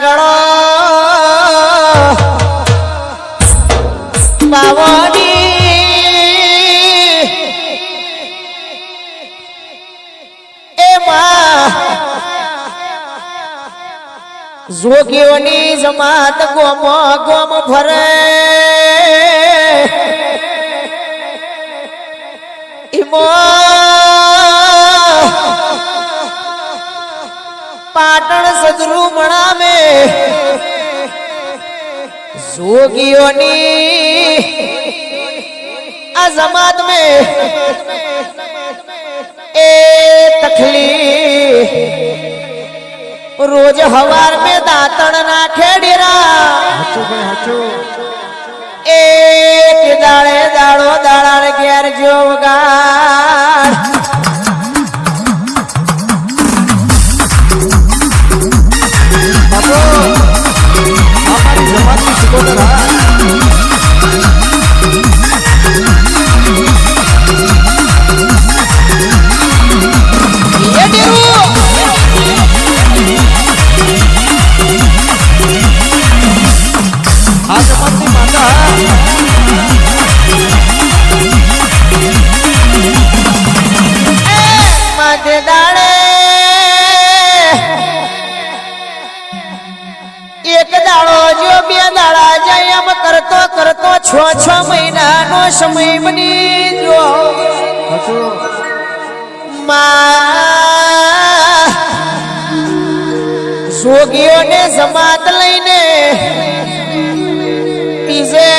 કાગળો બાવડી એમાં જોગીઓની જમાત ગોમો ગોમ ફરે पाटण सदरू मणा में जोगियोनी अजमात में ए तखली रोज हवार में दातण ना खेड़ीरा एक दाड़े दाड़ो दाड़ा घेर जोगाड़ छो छो महीना नो समय बनी जो जोगियों ने जमात लईने पीछे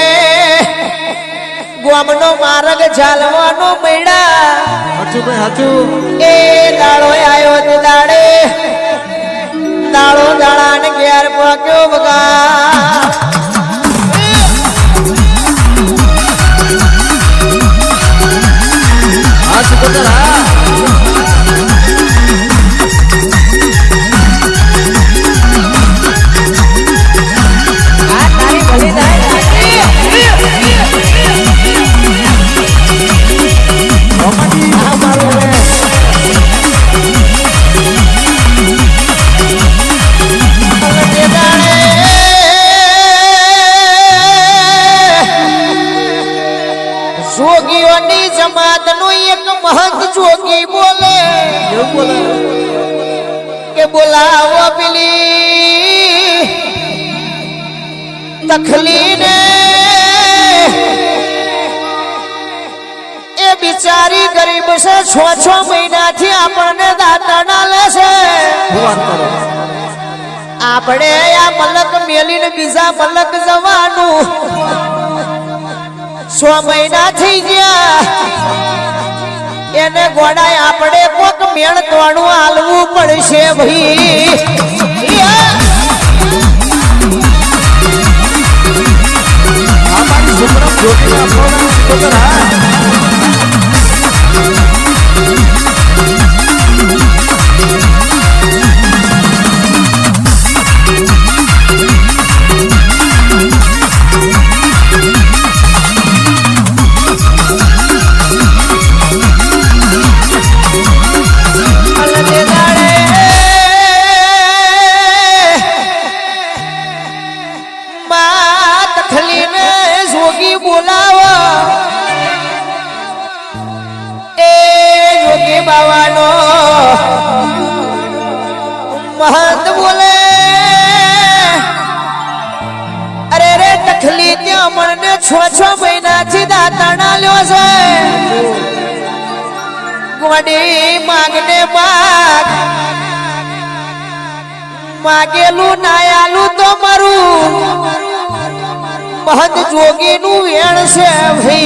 गोमनो मार्ग झालवानो मेड़ा ए दाड़ो आयो ते दाड़े दाड़ो दाड़ान घेर पक्यो बगा जोगियोनी जमात नो एक महंत जोगी बोले के बोलावो पिली तखली ने ए बिचारी गरीब से 6 महीना थी आपने दाता ना लेसे आपने या मलक मेली ने बीजा मलक जवानू 6 महीना थी गया एने गोड़ा आपड़े कोक मेण तोड़ू आलवू पड़शे भाई हमारी सुप्रम ज्योति महंत बोले अरे रे तखली त्या मन ने 6 महीना थी दाता ना ल्यो से गोडी मांगने माग मागेलू नायालू तो मरू महंत जोगी नु वेण से भाई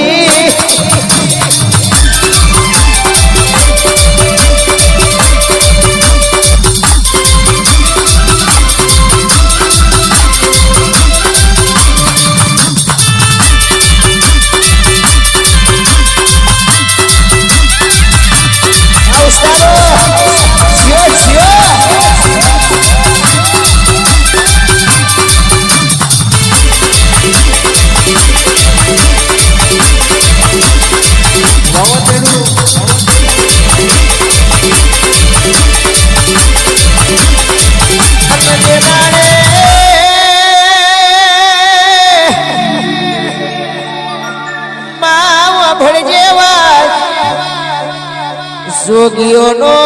જોગીઓનો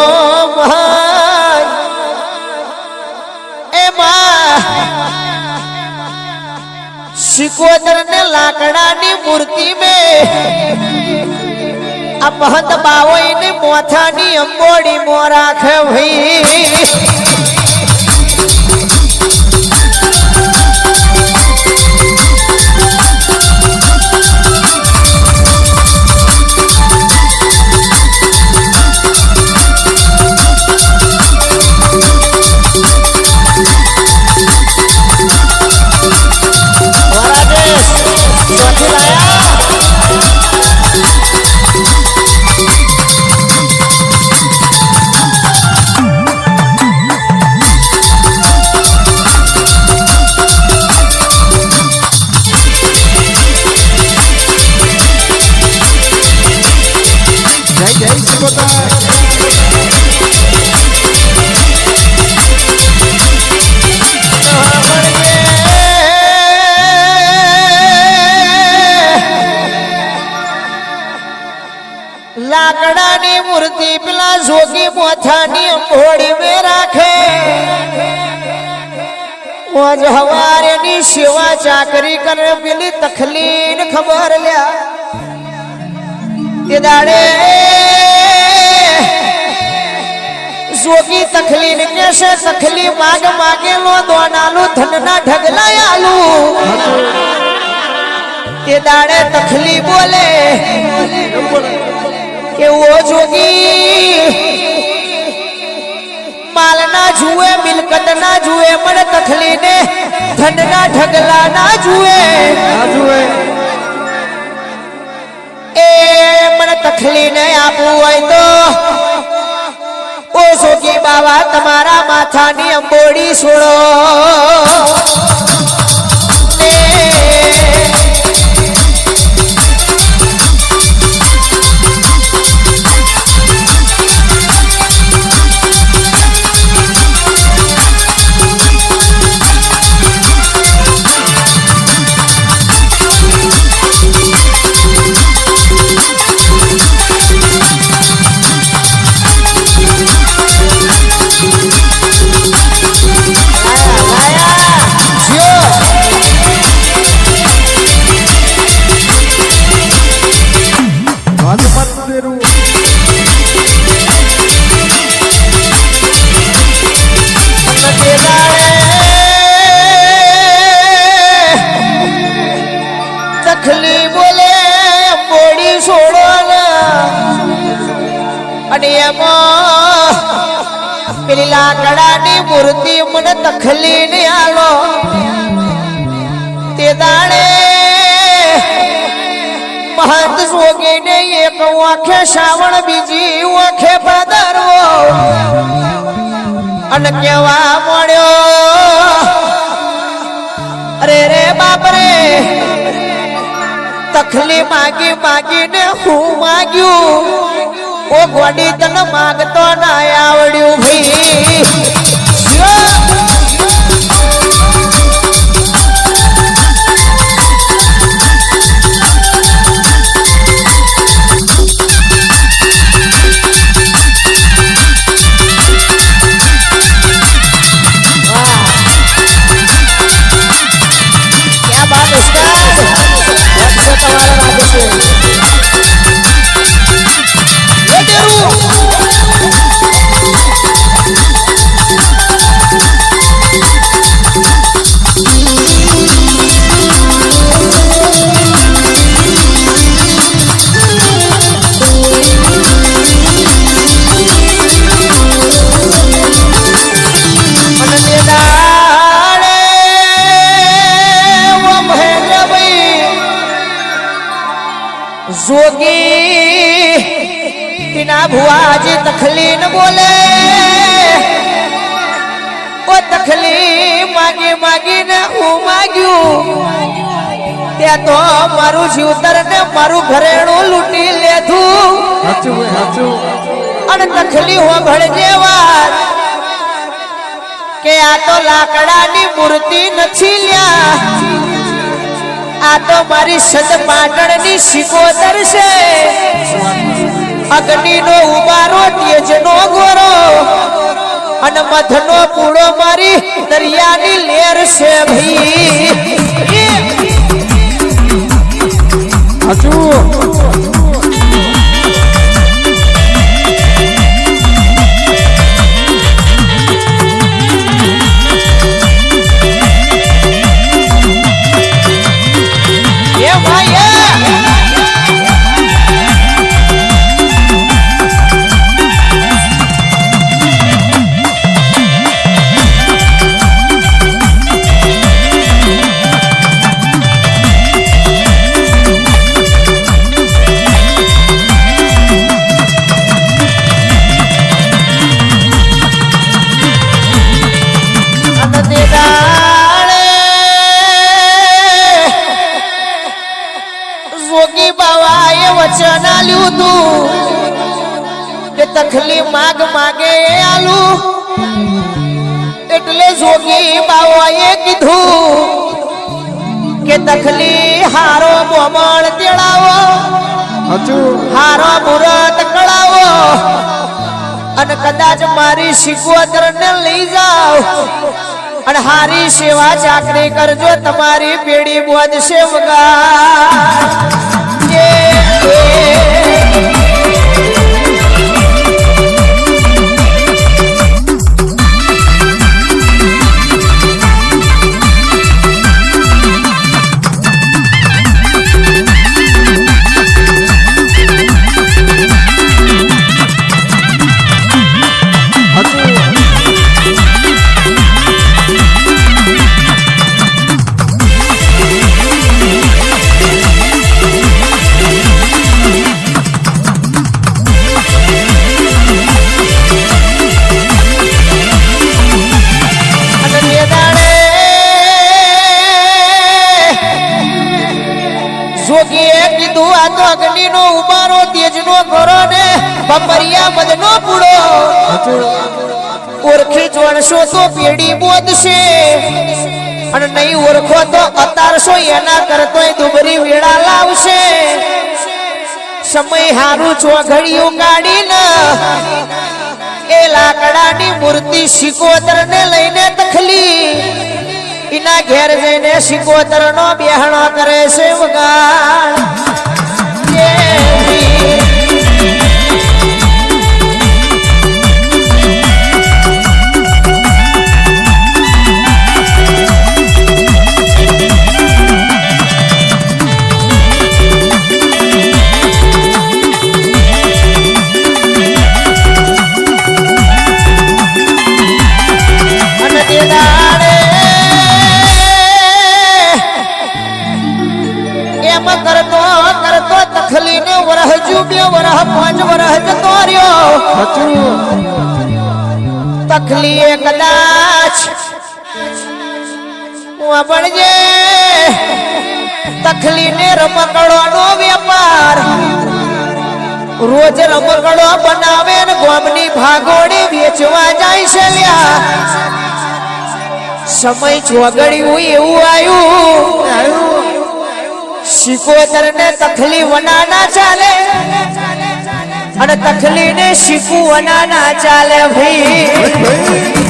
મહાન એમાં શિકોતર ને લાકડાની મૂર્તિ में આ મહંત બાવોઈ મોથાની અંબોડી મો રાખે ભાઈ લાકડાની મૂર્તિ પેલા જોગી મોથાની અંબોડી में રાખે ઓજ હવારેની સેવા ચાકરી કરે પેલી તખલીન ખબર લ્યા એ દાડે જોગી તખલીન કેસે તખલી માગ માગેલો દોનાલું ધનના ઢગલા આલુ એ દાડે તખલી બોલે કે वो जोगी माल ना जुए मिलकत ना जुए मन तखली ने धन ना ढगला ना जुए ए मन तखली ने आपू હોય તો ओ जोगी बाबा તમારા માથાની અંબોડી છોડો તખલી બોલે અંબોડી છોડો અને એમાં પેલી લાકડાની મૂર્તિ મને તખલી ને આલો તે દાડે મહંત જોગીને એક આંખે શ્રાવણ બીજી આંખે ભાદરવો અને કેવા મળ્યો અરે રે બાપરે તખલી માગી માગીને હું માગ્યું ઓ ગોડી તને માગતો ના આવડ્યું ભાઈ जोगी बिना भुआजी तखली न बोले वो तखली मागी मागी ने હું માગ્યું ત્યાં તો મારું જીવતર ને મારું ઘરેણું લૂંટી લેધું અને તખલી હોભળજે વાત કે આ તો લાકડાની મૂર્તિ નથી લ્યા આ તો મારી સદ પાટણની શિકોતર છે અગ્નિ નો ઉબારો તેજ નો ગોરો અને મધનો પૂળો મારી દરિયાની લેર છે ભાઈ જોગી બાવાએ વચન આલ્યું તું કે તખલી માગ માગે આલુ એટલે જોગી બાવાએ કીધું કે તખલી હારો બોમણ તેડાવો હારો મુરત કળાવો અને કદાચ મારી શિકોતર ને લઈ જાઓ અને હારી સેવા ચાકરી કરજો તમારી પેઢી બોધશે વગા જોગીએ કીધું આ તો અગ્નિ નો ઉબારો તેજ નો ઘોરો ને બપરિયા મદનો પૂળો ઓળખી જોણશો તો પેઢી બોધશે અને નહીં ઓળખો તો અતારશો એના કરતોય દુબરી વેળા લાવશે સમય હારું ચોઘડિયું કાઢીને એ લાકડાની મૂર્તિ શિકોતર ને લઈને તખલી इना घेर जैने शिकोतर नो बेहणो करे से वगाड़ करतो करतो तखली ने वरह जुबियो वरह 5 वरह जतो रह्यो तखली ए कदाच वबळजे तखली ने रमकड़ो नो व्यापार रोज रमकड़ो बनावे ने गोमनी भागोड़ी वेचवा जाय छे ल्या समय ચોગડ્યું એવું આયું શિકોતર ને તખલી વના ના ચાલે અને તખલી ને શીકુ વના ના ચાલે ભાઈ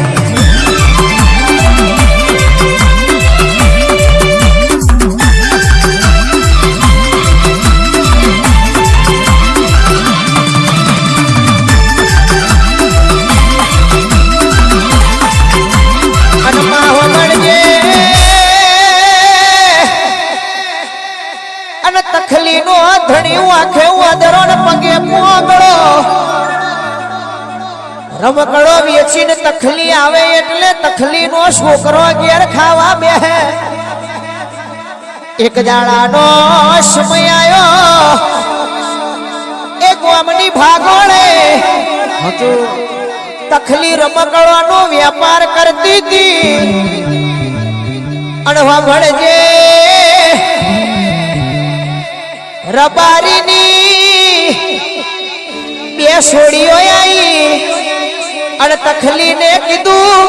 तखली नो धणी आखे वादरो ने पगे पोगड़ो रमकड़ो वेची ने तखली आवे એટલે तखली नो छोकरो घेर खावा बेहे एक जाड़ानो समय आयो एक गामनी भागोळे तखली रमकड़ोनो व्यापार करती थी अणवा भळजे रबारीनी બે છોડીઓ आई અને તખલીને કીધું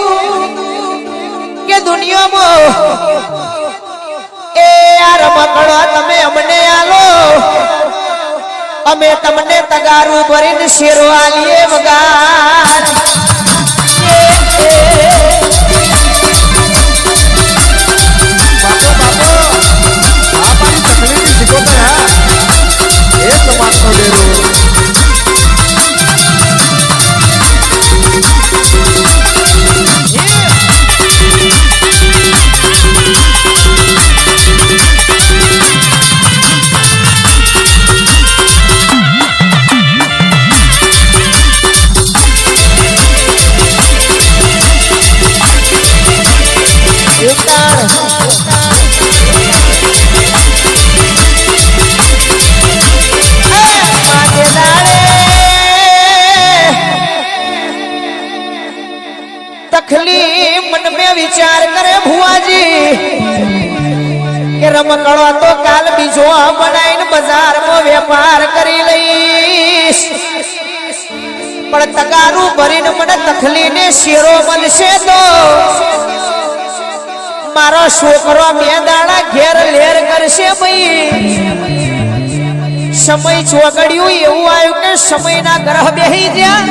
કે દુનિયામાં એ આ રમકડો તમે અમને આલો અમે તમને તગારું ભરીને શેરો આલીએ વગાર तखली मन में विचार करे भुआजी के रमकड़ो तो काल बीजो बनाईन बाजार में व्यापार करी लईश पण तगारू भरीने मने तखली ने शेरो बनशे तो मारो छोकरो मेदाड़ा घेर लेर करशे भई समय ચોગડ્યું એવું આવ્યું કે સમયના ગ્રહ બેહી ગયા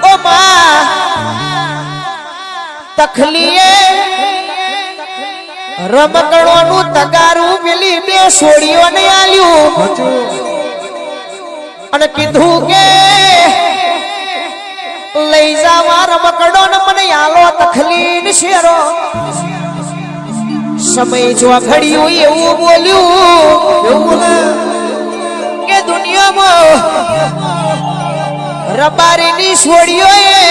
ઓ માં તખલીએ રમકડોનું તગારું પેલી બે છોડીઓને આલ્યું અને કીધું કે લઈ જાવા રમકડોને મને આલો તખલીન શેરો समय ચોગડ્યું એવું બોલ્યું કે દુનિયામાં રબારીની છોડીઓએ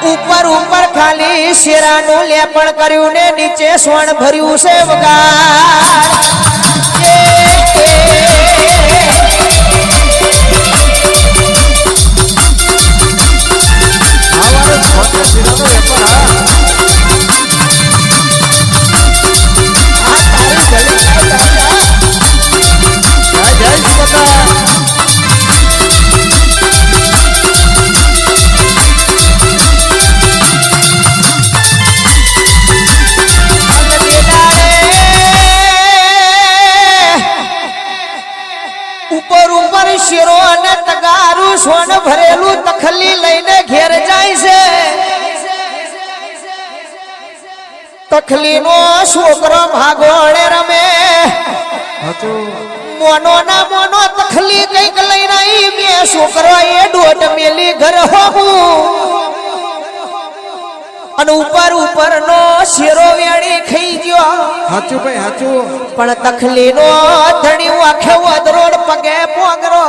ઉપર ઉપર ખાલી શેરાનું લેપણ કર્યું ને નીચે સોણ ભર્યું છે વગાર શેરો અને તગારું સોન ભરેલું તખલી લઈને ઘેર જાય છે તખલીનો છોકરો ભાગોળે રમે મોનો ના મોનો તખલી કઈક લઈને આવી બે છોકરો એ ડોટ મેલી ઘર હોવું અને ઉપર ઉપર નો શેરો વેણી ખાઈ ગયો હાચું ભાઈ હાચું પણ તખલીનો ધણ્યું આખે વદરોડ પગે પોગરો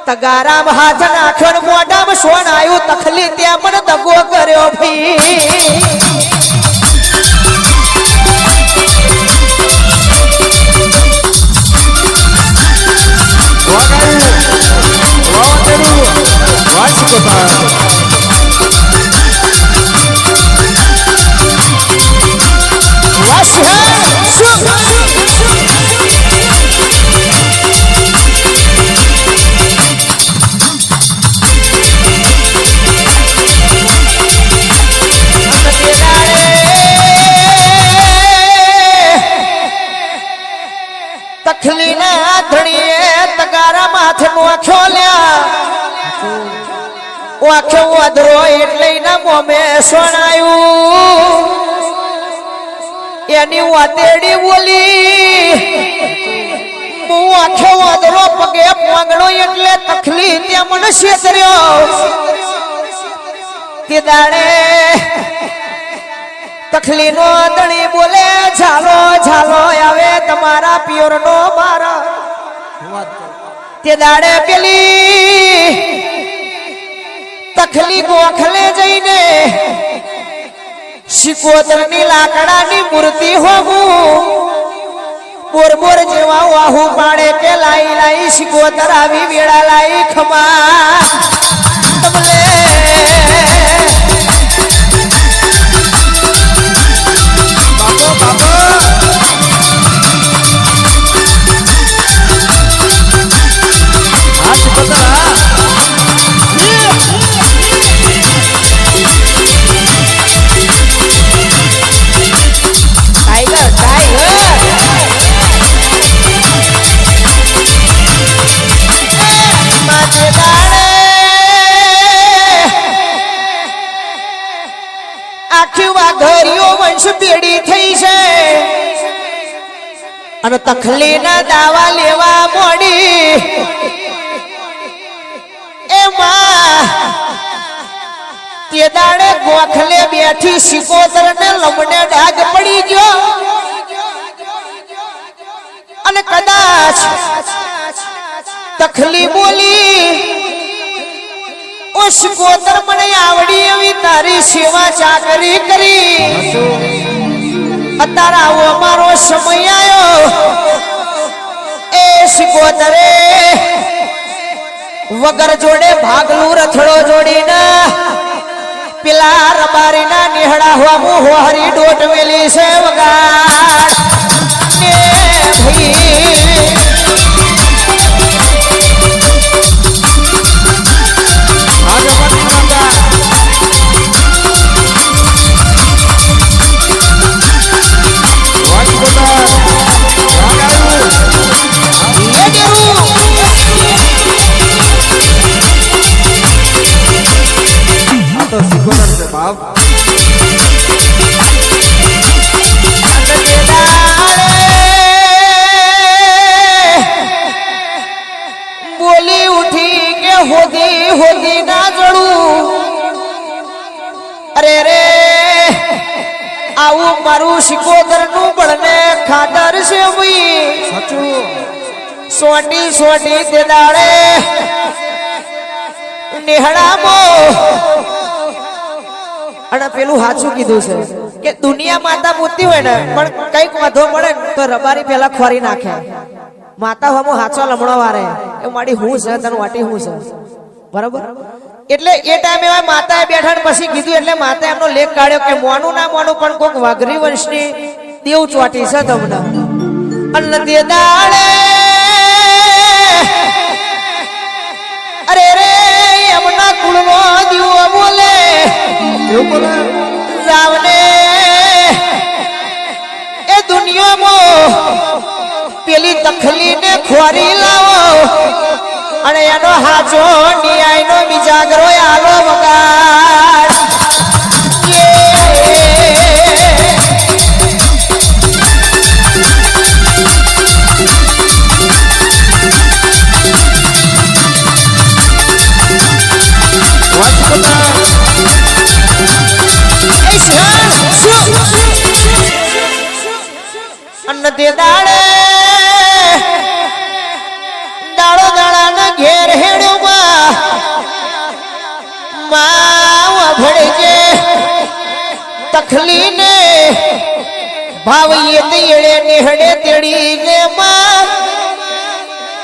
તગારામ હાથ નાખ્યો ને મોઢામાં સોન આવ્યું તખલી ત્યાં પણ દગો કર્યો ભાઈ તખલીના ધણીએ તગારા માથે નોખ્યો લ્યા ઓખે વદરો એટલે ના મોમે સોણાયું એની વાતેડી બોલી હું આખે વદરો પગે પોંગણો એટલે તખલી ત્યાં મને છેતર્યો તે દાડે તખલીનો ધણી બોલે ઝાલો ઝાલો આવે તમારા પિયરનો મારા તે દાડે પેલી તખલી ગોખલે જઈને શિકોતરની લાકડાની મૂર્તિ હોવું બોર બોર જેવા વાહુ પાડે કે લાઈ લાઈ શિકોતર આવી વેળા લાઈ ખમા તમને આખી વાઘરીઓ વંશ પેઢી થઈ છે અને તખલીના દાવા લેવા મોડી એમાં તે દાડે ગોખલે બેઠી સિકોતર ને લમને ડાગ પડી ગયો અને કદાચ તખલી બોલી ઓ સિકોતર મને આવડી એવી તારી સેવા ચાકરી કરી અત્યારે આવો અમારો સમય આવ્યો એ સિકોતરે વગર જોડે ભાગલું રથડો જોડીને પેલા રબારીના નિહળા હોવા હોહરી ડોટ મેલી છે વગાડ ને ભાઈ બોલી ઉઠી કે હોદી હોદી ના જડું અરે રે આવું મારું સિકોદર નું બળને ખાતર છે ભાઈ સોટી સોટી તે દાડે નિહળામો અને પેલું સાચું કીધું છે કે દુનિયા માતા મૂર્તિ હોય ને પણ કઈક વધો મળે તો રબારી પેલા ખોરી નાખે માતા હમો હાચો લમણો વારે એ મારી હું છે તને વાટી હું છે બરાબર એટલે એ ટાઈમે માતાએ બેઠા પછી કીધું એટલે માતાએ એમનો લેખ કાઢ્યો કે મોનું ના મોનું પણ કોક વાઘરી વંશની દેવ ચોટી છે તમને અને તે દાડે અરે રે એમના કુળનો દીવો બોલે રાવને એ દુનિયામાં પેલી તખલીને ખોરી લાવો અને એનો હાચો ન્યાયનો બીજાગરો આલો વગાડ અन्न તે દાડે દાડો દાડાના ઘેર હેડોમાં માવ ભળજે તખલીને ભાવીએ તેડે નિહડે તેડી લે માં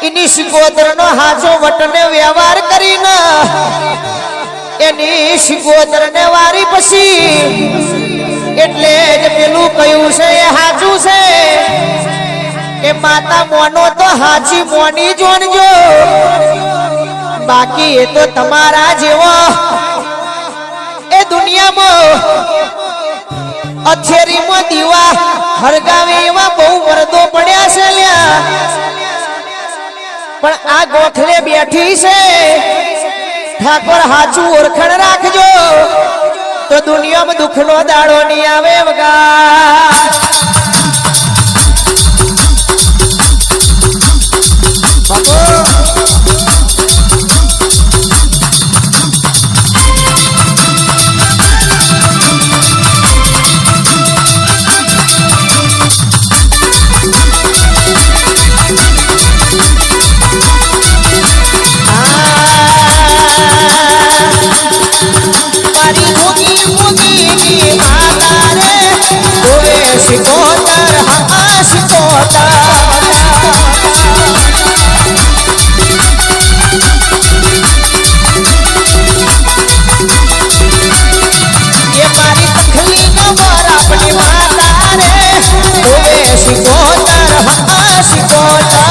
ઇની સિકોદરનો હાચો વટને વ્યવહાર કરીને એની સિકોદરને વારી પછી એટલે જ પેલું કયું છે એ હાચું છે કે માતા મોનો તો હાચી મોની જોણજો બાકી એ તો તમારા જેવો એ દુનિયામાં અથેરીમાં દીવા હરગાવે એવા બહુ મરદો પડ્યા છે લ્યા પણ આ ગોખલે બેઠી છે ઠાકોર હાચું ઓળખણ રાખજો તો દુનિયામાં દુઃખનો દાડો નહીં આવે વગા सिकोतर हाँ सिकोतर ये मारी तखली नवर अपनी माता रे होवे सिकोतर हाँ सिकोतर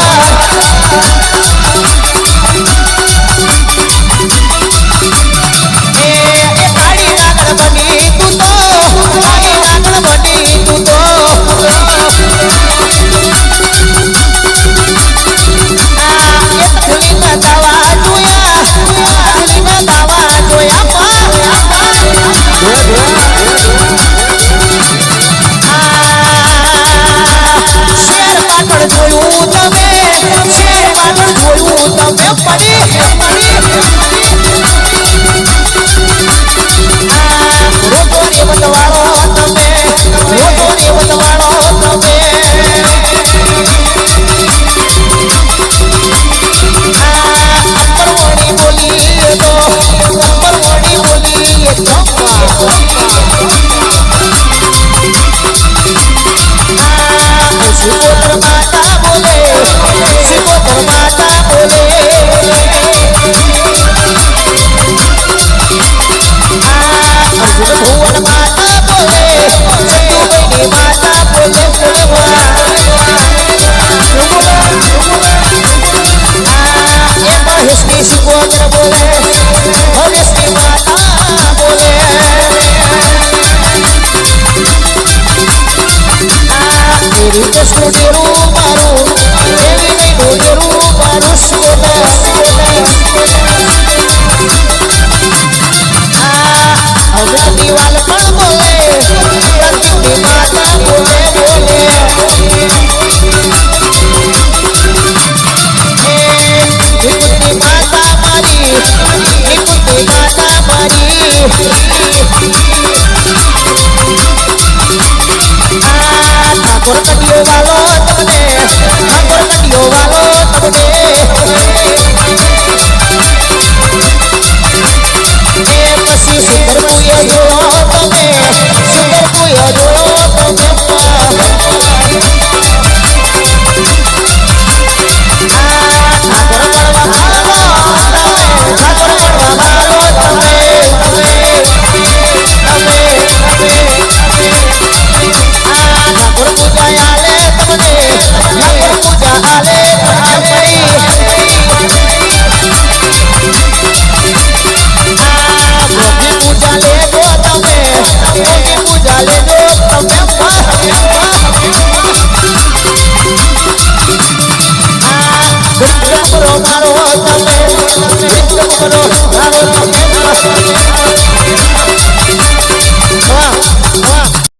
રીત સ્ટુડિયો